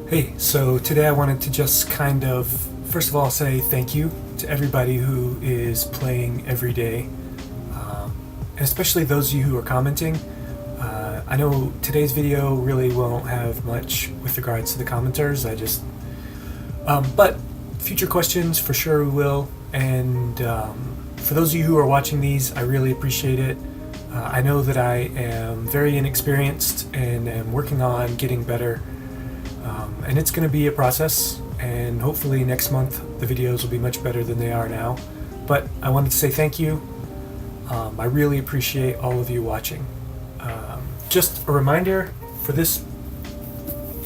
Hey, so today I wanted to just first of all, say thank you to everybody who is playing every day, and especially those of you who are commenting. I know today's video really won't have much with regards to the commenters. But future questions for sure we will. And for those of you who are watching these, I really appreciate it. I know that I am very inexperienced and am working on getting better. And it's going to be a process, and hopefully next month the videos will be much better than they are now. But I wanted to say thank you. I really appreciate all of you watching. Just a reminder, for this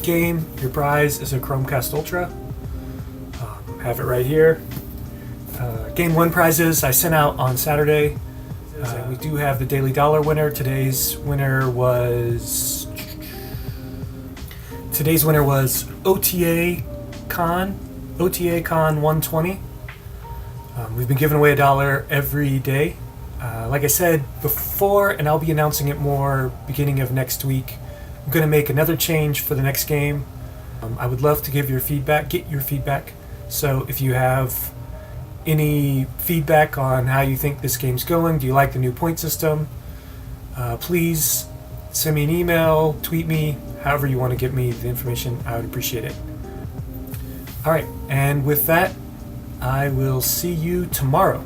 game, your prize is a Chromecast Ultra. Have it right here. Game 1 prizes I sent out on Saturday. We do have the Daily Dollar winner. Today's winner was OTA Con 120. We've been giving away $1 every day. Like I said before, and I'll be announcing it more beginning of next week, I'm going to make another change for the next game. I would love to get your feedback. So if you have any feedback on how you think this game's going, do you like the new point system, please send me an email, tweet me, however you want to get me the information. I would appreciate it. Alright, and with that, I will see you tomorrow.